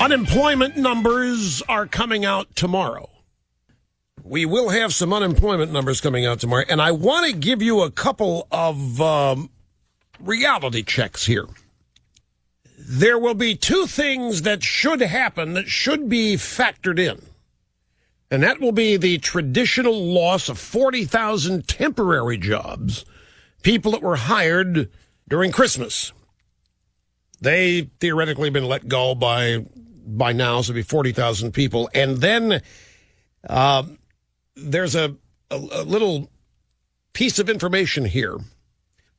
Unemployment numbers are coming out tomorrow. We will have some unemployment numbers coming out tomorrow, and I want to give you a couple of reality checks here. There will be two things that should happen that should be factored in, and that will be the traditional loss of 40,000 temporary jobs, people that were hired during Christmas. They theoretically have been let go by now, so it'll be 40,000 people. And then there's a little piece of information here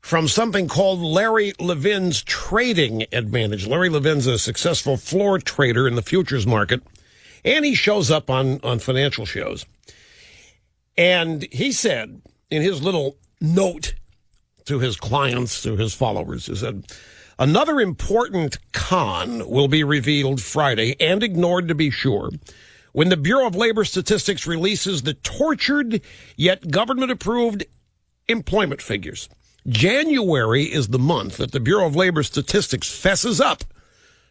from something called Larry Levin's Trading Advantage. Larry Levin's a successful floor trader in the futures market, and he shows up on financial shows. And he said in his little note to his clients, to his followers, he said, another important con will be revealed Friday, and ignored to be sure, when the Bureau of Labor Statistics releases the tortured yet government-approved employment figures. January is the month that the Bureau of Labor Statistics fesses up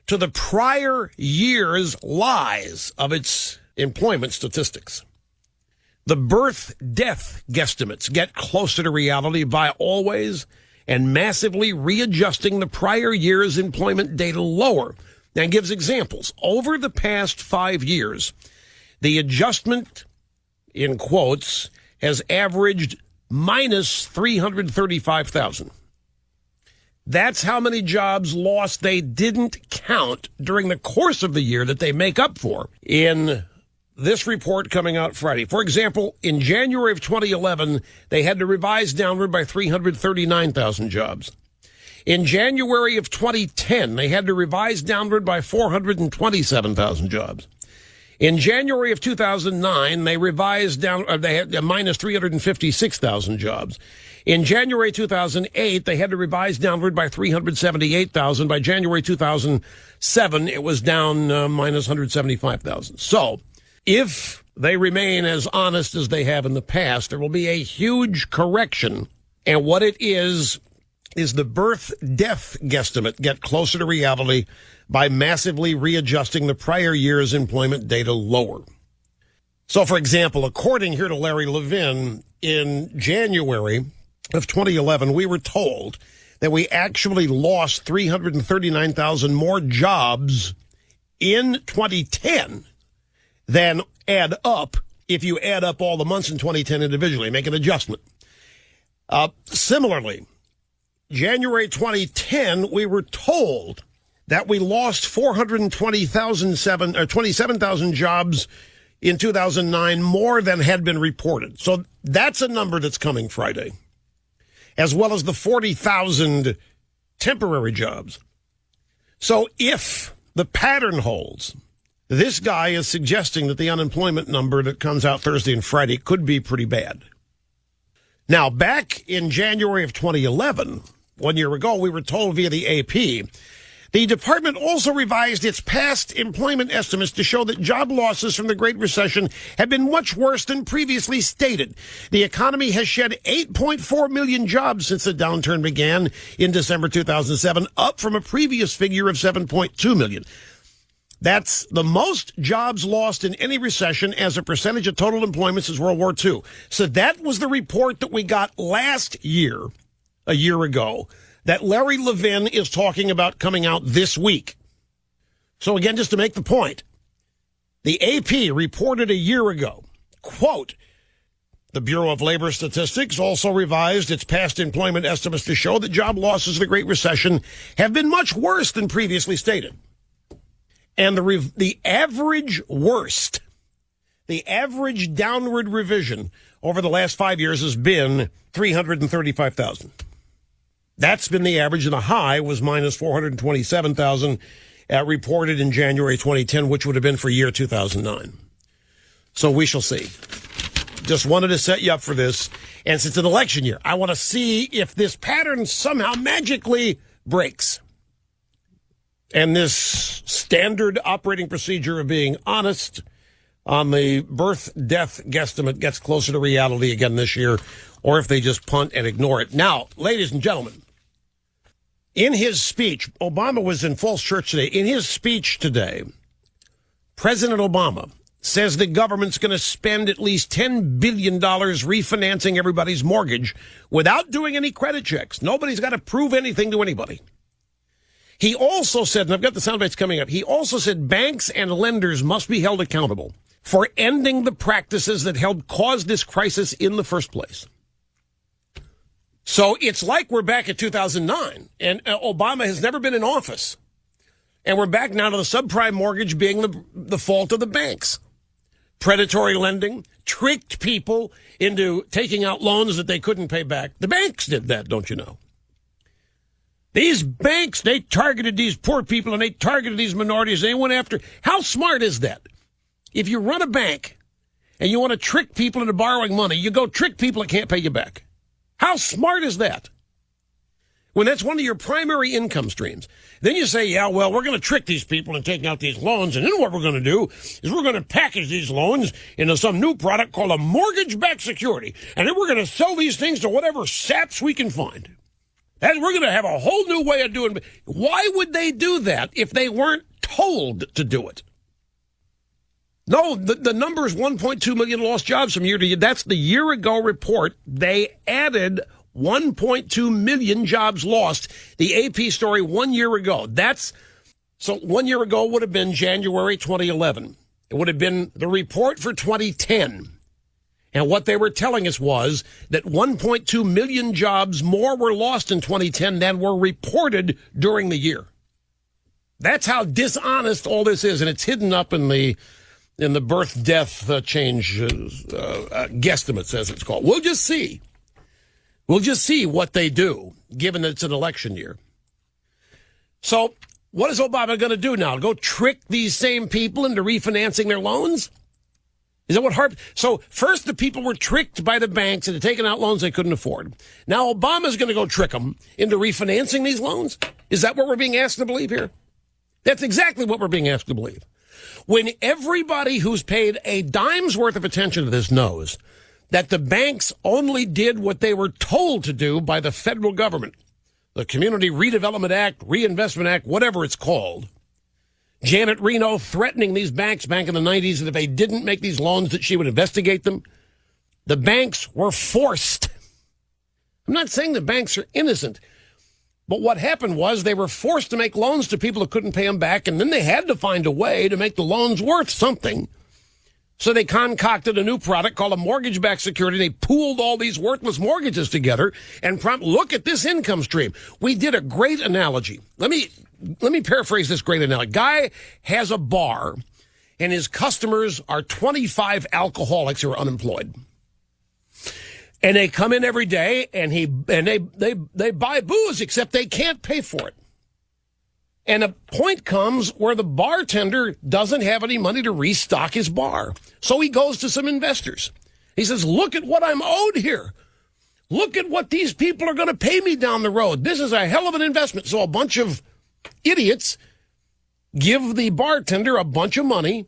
to the prior year's lies of its employment statistics. The birth-death guesstimates get closer to reality by always and massively readjusting the prior year's employment data lower. And gives examples. Over the past 5 years, the adjustment, in quotes, has averaged minus 335,000. That's how many jobs lost they didn't count during the course of the year that they make up for in this report coming out Friday. For example, in January of 2011, they had to revise downward by 339,000 jobs. In January of 2010, they had to revise downward by 427,000 jobs. In January of 2009, they revised down, they had minus 356,000 jobs. In January 2008, they had to revise downward by 378,000. By January 2007, it was down minus 175,000. So, if they remain as honest as they have in the past, there will be a huge correction. And what it is the birth-death guesstimate get closer to reality by massively readjusting the prior year's employment data lower. So, for example, according here to Larry Levin, in January of 2011, we were told that we actually lost 339,000 more jobs in 2010 than add up if you add up all the months in 2010 individually, make an adjustment. Similarly, January 2010, we were told that we lost 27,000 jobs in 2009, more than had been reported. So that's a number that's coming Friday, as well as the 40,000 temporary jobs. So if the pattern holds, this guy is suggesting that the unemployment number that comes out Thursday and Friday could be pretty bad. Now, back in January of 2011, 1 year ago, we were told via the AP, the department also revised its past employment estimates to show that job losses from the Great Recession have been much worse than previously stated. The economy has shed 8.4 million jobs since the downturn began in December 2007, up from a previous figure of 7.2 million. That's the most jobs lost in any recession as a percentage of total employment since World War II. So that was the report that we got last year, a year ago, that Larry Levin is talking about coming out this week. So again, just to make the point, the AP reported a year ago, quote, the Bureau of Labor Statistics also revised its past employment estimates to show that job losses of the Great Recession have been much worse than previously stated. And the average worst, the average downward revision over the last 5 years has been 335,000. That's been the average, and the high was minus 427,000 reported in January 2010, which would have been for year 2009. So we shall see. Just wanted to set you up for this. And since it's an election year, I want to see if this pattern somehow magically breaks. And this standard operating procedure of being honest on the birth-death guesstimate gets closer to reality again this year, or if they just punt and ignore it. Now, ladies and gentlemen, in his speech, Obama was in Falls Church today. In his speech today, President Obama says the government's going to spend at least $10 billion refinancing everybody's mortgage without doing any credit checks. Nobody's got to prove anything to anybody. He also said, and I've got the sound bites coming up, he also said banks and lenders must be held accountable for ending the practices that helped cause this crisis in the first place. So it's like we're back at 2009, and Obama has never been in office. And we're back now to the subprime mortgage being the fault of the banks. Predatory lending, tricked people into taking out loans that they couldn't pay back. The banks did that, don't you know? These banks, they targeted these poor people and they targeted these minorities. They went after. How smart is that? If you run a bank and you want to trick people into borrowing money, you go trick people that can't pay you back. How smart is that? When that's one of your primary income streams. Then you say, yeah, well, we're going to trick these people into taking out these loans. And then what we're going to do is we're going to package these loans into some new product called a mortgage-backed security. And then we're going to sell these things to whatever saps we can find. And we're going to have a whole new way of doing it. Why would they do that if they weren't told to do it? No, the number is 1.2 million lost jobs from year to year. That's the year ago report. They added 1.2 million jobs lost. The AP story 1 year ago. So 1 year ago would have been January 2011. It would have been the report for 2010. And what they were telling us was that 1.2 million jobs more were lost in 2010 than were reported during the year. That's how dishonest all this is. And it's hidden up in the birth-death change guesstimates, as it's called. We'll just see. We'll just see what they do, given that it's an election year. So what is Obama going to do now? Go trick these same people into refinancing their loans? Is that what Harp? So first the people were tricked by the banks into taking out loans they couldn't afford. Now Obama's going to go trick them into refinancing these loans? Is that what we're being asked to believe here? That's exactly what we're being asked to believe. When everybody who's paid a dime's worth of attention to this knows that the banks only did what they were told to do by the federal government, the Community Redevelopment Act, Reinvestment Act, whatever it's called. Janet Reno threatening these banks back in the 90s that if they didn't make these loans that she would investigate them. The banks were forced. I'm not saying the banks are innocent, but what happened was they were forced to make loans to people who couldn't pay them back, and then they had to find a way to make the loans worth something. So they concocted a new product called a mortgage-backed security. They pooled all these worthless mortgages together and look at this income stream. We did a great analogy. Let me paraphrase this great analogy. Guy has a bar, and his customers are 25 alcoholics who are unemployed. And they come in every day, and they buy booze, except they can't pay for it. And a point comes where the bartender doesn't have any money to restock his bar. So he goes to some investors. He says, look at what I'm owed here. Look at what these people are going to pay me down the road. This is a hell of an investment. So a bunch of idiots give the bartender a bunch of money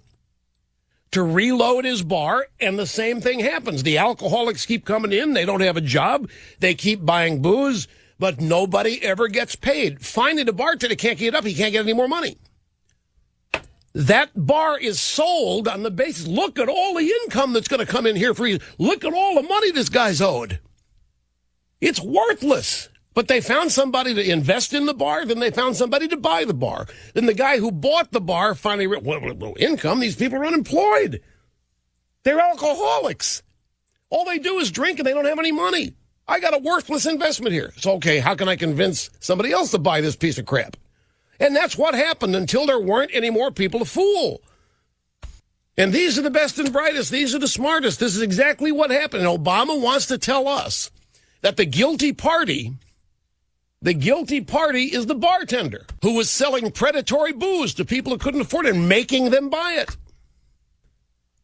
to reload his bar, and the same thing happens. The alcoholics keep coming in. They don't have a job. They keep buying booze. But nobody ever gets paid. Finally, the bartender can't get up. He can't get any more money. That bar is sold on the basis, look at all the income that's going to come in here for you. Look at all the money this guy's owed. It's worthless. But they found somebody to invest in the bar. Then they found somebody to buy the bar. Then the guy who bought the bar finally, well, income, these people are unemployed. They're alcoholics. All they do is drink and they don't have any money. I got a worthless investment here. So, okay, how can I convince somebody else to buy this piece of crap? And that's what happened until there weren't any more people to fool. And these are the best and brightest. These are the smartest. This is exactly what happened. And Obama wants to tell us that the guilty party is the bartender who was selling predatory booze to people who couldn't afford it and making them buy it.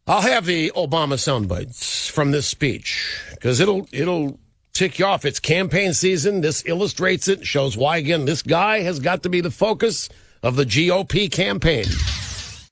I'll have the Obama sound bites from this speech because it'll tick you off. It's campaign season. This illustrates it, shows why, again, this guy has got to be the focus of the GOP campaign.